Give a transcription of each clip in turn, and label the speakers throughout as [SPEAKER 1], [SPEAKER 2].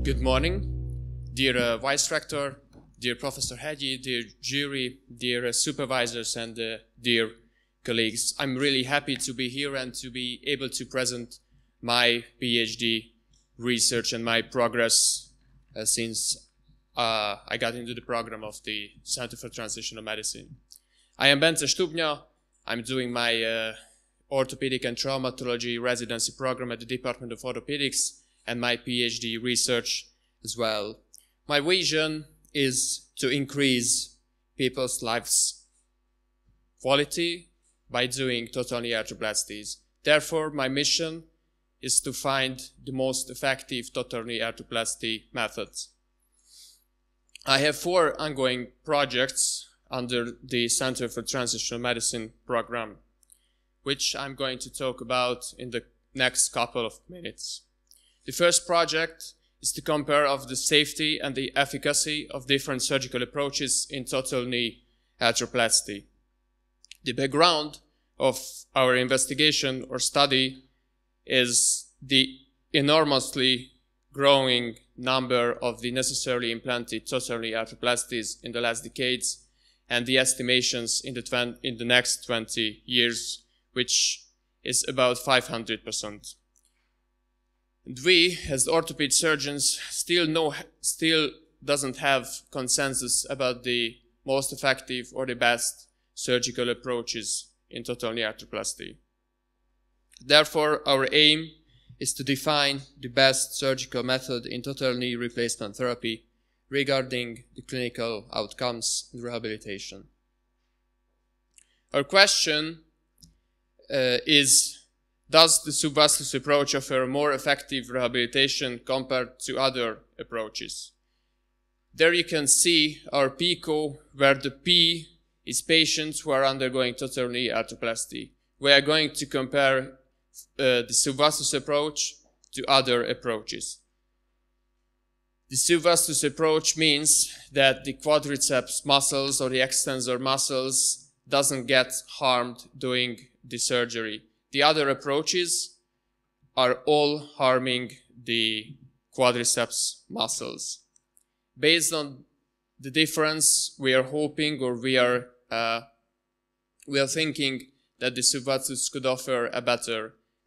[SPEAKER 1] Good morning, dear Vice Rector, dear Professor Hegyi, dear jury, dear supervisors, and dear colleagues. I'm really happy to be here and to be able to present my PhD research and my progress since I got into the program of the Center for Translational Medicine. I am Bence Stubnya. I'm doing my orthopedic and traumatology residency program at the Department of Orthopedics and my PhD research as well. My vision is to increase people's lives quality by doing total knee arthroplasties. Therefore, my mission is to find the most effective total knee arthroplasty methods. I have 4 ongoing projects under the Center for Translational Medicine program, which I'm going to talk about in the next couple of minutes. The first project is to compare of the safety and the efficacy of different surgical approaches in total knee arthroplasty. The background of our investigation or study is the enormously growing number of the necessarily implanted total knee arthroplasties in the last decades and the estimations in the next 20 years, which is about 500%. And we, as orthopedic surgeons, still doesn't have consensus about the most effective or the best surgical approaches in total knee arthroplasty. Therefore, our aim is to define the best surgical method in total knee replacement therapy regarding the clinical outcomes and rehabilitation. Our question is, does the subvastus approach offer more effective rehabilitation compared to other approaches? There you can see our PICO, where the P is patients who are undergoing total knee arthroplasty. We are going to compare the subvastus approach to other approaches. The subvastus approach means that the quadriceps muscles or the extensor muscles doesn't get harmed during the surgery. The other approaches are all harming the quadriceps muscles. Based on the difference, we are hoping, or we are thinking that the subvastus could offer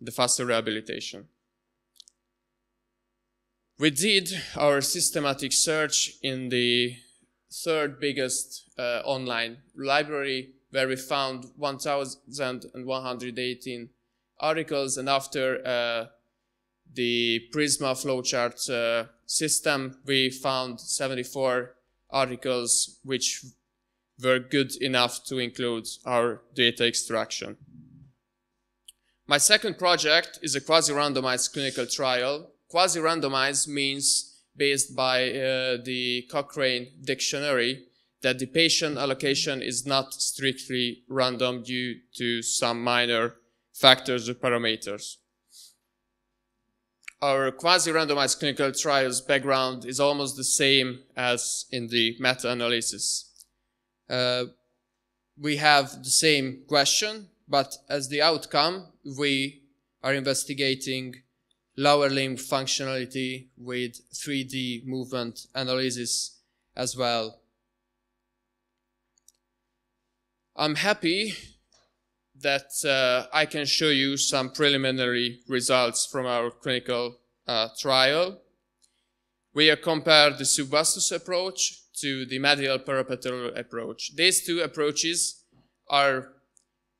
[SPEAKER 1] the faster rehabilitation. We did our systematic search in the 3rd biggest online library, where we found 1,118 articles, and after the Prisma flowchart system, we found 74 articles which were good enough to include our data extraction. My second project is a quasi-randomized clinical trial. Quasi-randomized means, based by the Cochrane dictionary, that the patient allocation is not strictly random due to some minor factors or parameters. Our quasi-randomized clinical trials background is almost the same as in the meta-analysis. We have the same question, but as the outcome, we are investigating lower limb functionality with 3D movement analysis as well. I'm happy that I can show you some preliminary results from our clinical trial. We have compared the subvastus approach to the medial parapatellar approach. These 2 approaches are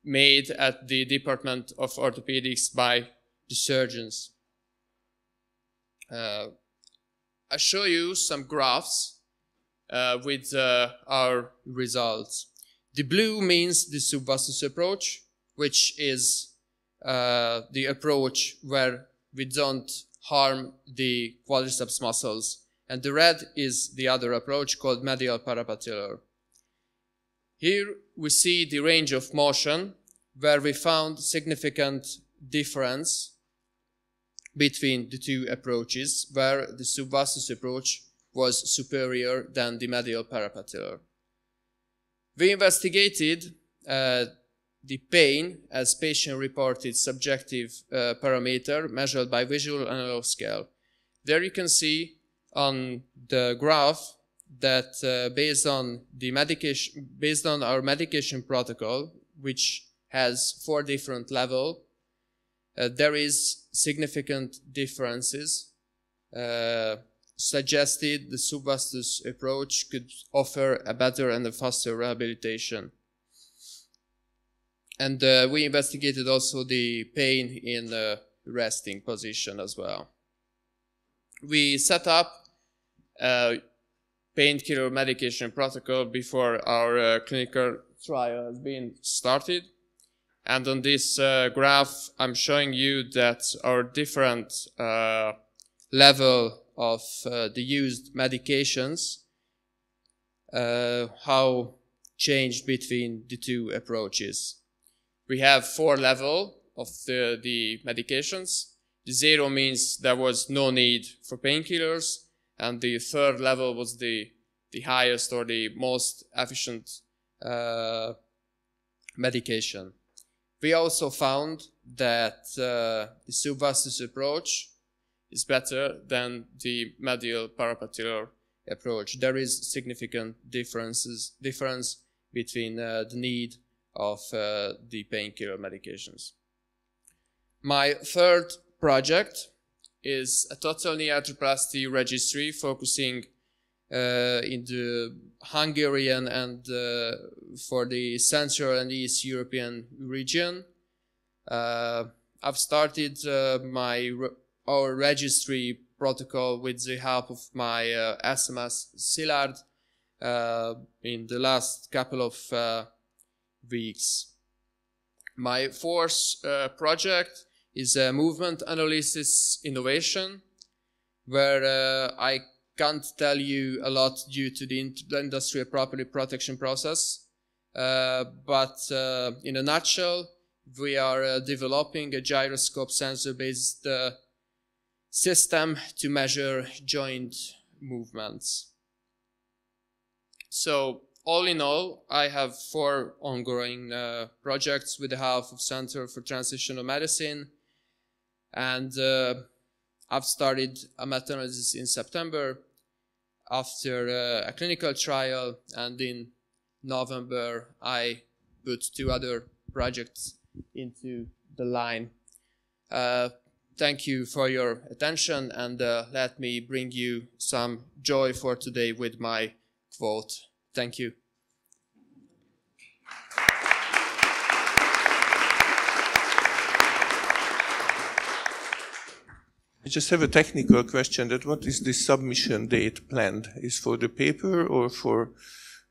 [SPEAKER 1] made at the Department of Orthopedics by the surgeons. I show you some graphs with our results. The blue means the subvastus approach, which is the approach where we don't harm the quadriceps muscles. And the red is the other approach called medial parapatellar. Here we see the range of motion, where we found significant difference between the 2 approaches, where the subvastus approach was superior than the medial parapatellar. We investigated the pain as patient-reported subjective parameter measured by visual analog scale. There you can see on the graph that based on our medication protocol, which has 4 different levels, there is significant differences. Suggested the subvastus approach could offer a better and a faster rehabilitation. And we investigated also the pain in the resting position as well. We set up a painkiller medication protocol before our clinical trial has been started. And on this graph, I'm showing you that our different level of the used medications, how changed between the 2 approaches. We have 4 levels of the medications. The 0 means there was no need for painkillers, and the 3rd level was the highest or the most efficient medication. We also found that the subvastus approach is better than the medial parapatellar approach. There is significant difference between the need of the painkiller medications. My 3rd project is a total knee arthroplasty registry focusing in the Hungarian and for the Central and East European region. I've started our registry protocol with the help of my SMS Szilard in the last couple of weeks. My 4th project is a movement analysis innovation, where I can't tell you a lot due to the industrial property protection process, but in a nutshell, we are developing a gyroscope sensor-based system to measure joint movements. So all in all, I have 4 ongoing projects with the help of Center for Translational Medicine, and I've started a meta-analysis in September after a clinical trial, and in November I put 2 other projects into the line. Thank you for your attention, and let me bring you some joy for today with my quote. Thank you.
[SPEAKER 2] I just have a technical question. That what is the submission date planned? Is for the paper or for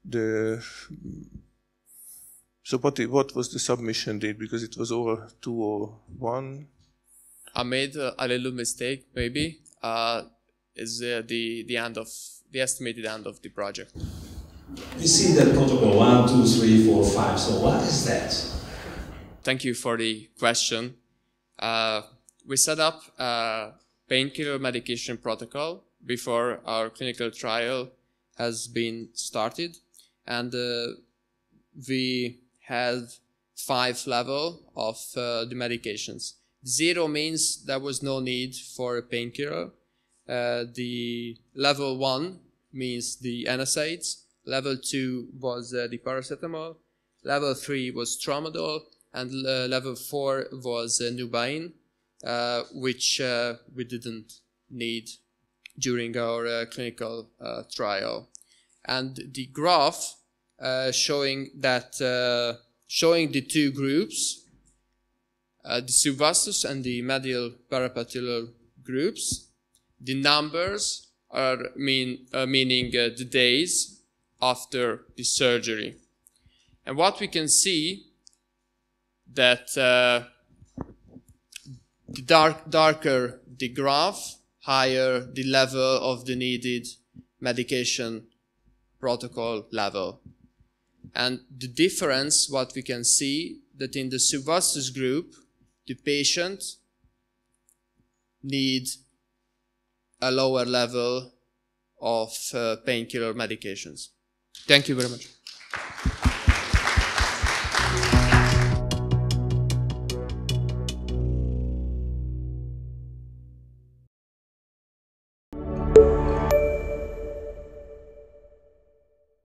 [SPEAKER 2] the... So what was the submission date? Because it was over 201.
[SPEAKER 1] I made a little mistake, maybe. Is the estimated end of the project.
[SPEAKER 3] We see that protocol 1, 2, 3, 4, 5. So what is that?
[SPEAKER 1] Thank you for the question. We set up a painkiller medication protocol before our clinical trial has been started, and we have 5 levels of the medications. 0 means there was no need for a painkiller. The level 1 means the NSAIDs. Level 2 was the paracetamol. Level 3 was tramadol, and level 4 was nubain, which we didn't need during our clinical trial. And the graph showing the 2 groups, the subvastus and the medial parapatellar groups, the numbers are meaning the days after the surgery. And what we can see that the darker the graph, higher the level of the needed medication protocol level. And the difference, what we can see, that in the subvastus group, the patient needs a lower level of painkiller medications. Thank you very much.